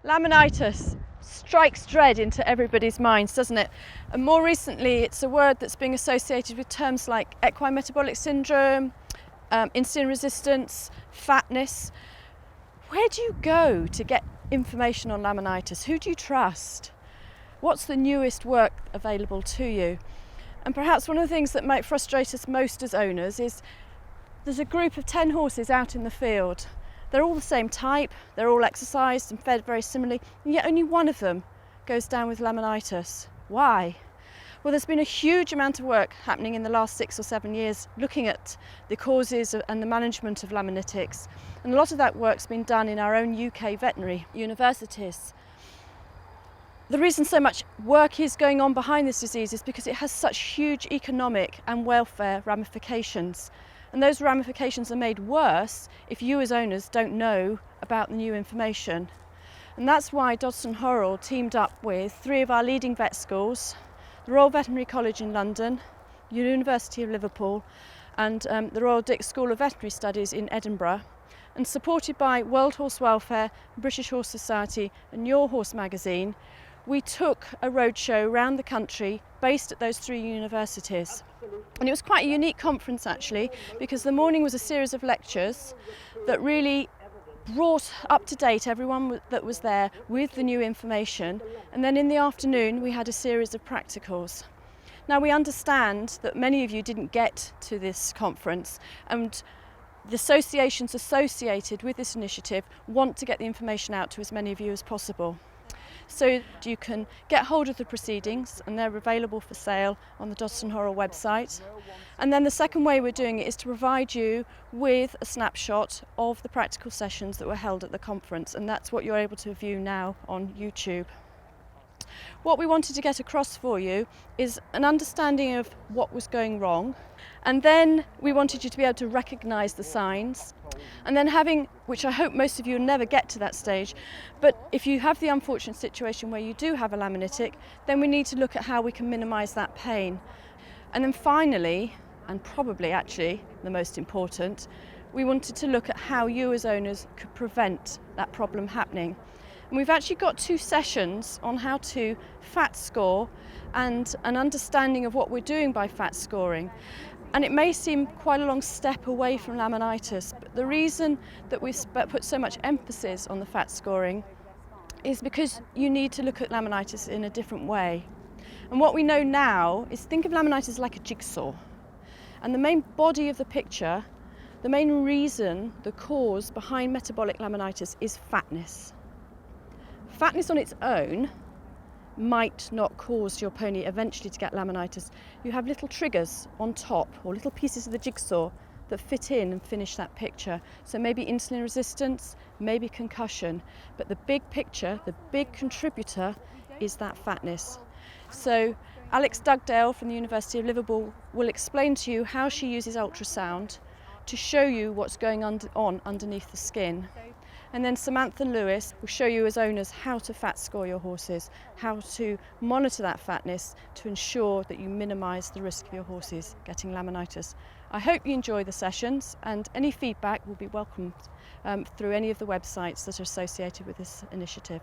Laminitis strikes dread into everybody's minds, doesn't it? And more recently, it's a word that's being associated with terms like equine metabolic syndrome, insulin resistance, fatness. Where do you go to get information on laminitis? Who do you trust? What's the newest work available to you? And perhaps one of the things that might frustrate us most as owners is there's a group of 10 horses out in the field. They're all the same type, they're all exercised and fed very similarly, and yet only one of them goes down with laminitis. Why? Well, there's been a huge amount of work happening in the last 6 or 7 years looking at the causes and the management of laminitics, and a lot of that work's been done in our own UK veterinary universities. The reason so much work is going on behind this disease is because it has such huge economic and welfare ramifications. And those ramifications are made worse if you as owners don't know about the new information. And that's why Dodson Horrell teamed up with 3 of our leading vet schools, the Royal Veterinary College in London, University of Liverpool, and the Royal Dick School of Veterinary Studies in Edinburgh, and supported by World Horse Welfare, British Horse Society and Your Horse magazine, we took a roadshow around the country based at those 3 universities. And it was quite a unique conference actually, because the morning was a series of lectures that really brought up to date everyone that was there with the new information, and then in the afternoon we had a series of practicals. Now we understand that many of you didn't get to this conference, and the associations associated with this initiative want to get the information out to as many of you as possible. So you can get hold of the proceedings, and they're available for sale on the Dodson Horrell website. And then the second way we're doing it is to provide you with a snapshot of the practical sessions that were held at the conference, and that's what you're able to view now on YouTube. What we wanted to get across for you is an understanding of what was going wrong, and then we wanted you to be able to recognise the signs, and then which I hope most of you will never get to that stage, but if you have the unfortunate situation where you do have a laminitic, then we need to look at how we can minimise that pain. And then finally, and probably actually the most important, we wanted to look at how you as owners could prevent that problem happening. And we've actually got 2 sessions on how to fat score and an understanding of what we're doing by fat scoring. And it may seem quite a long step away from laminitis, but the reason that we've put so much emphasis on the fat scoring is because you need to look at laminitis in a different way. And what we know now is, think of laminitis like a jigsaw. And the main body of the picture, the main reason, the cause behind metabolic laminitis is fatness. Fatness on its own might not cause your pony eventually to get laminitis. You have little triggers on top, or little pieces of the jigsaw that fit in and finish that picture. So maybe insulin resistance, maybe concussion, but the big picture, the big contributor is that fatness. So Alex Dugdale from the University of Liverpool will explain to you how she uses ultrasound to show you what's going on underneath the skin. And then Samantha Lewis will show you as owners how to fat score your horses, how to monitor that fatness to ensure that you minimise the risk of your horses getting laminitis. I hope you enjoy the sessions, and any feedback will be welcomed through any of the websites that are associated with this initiative.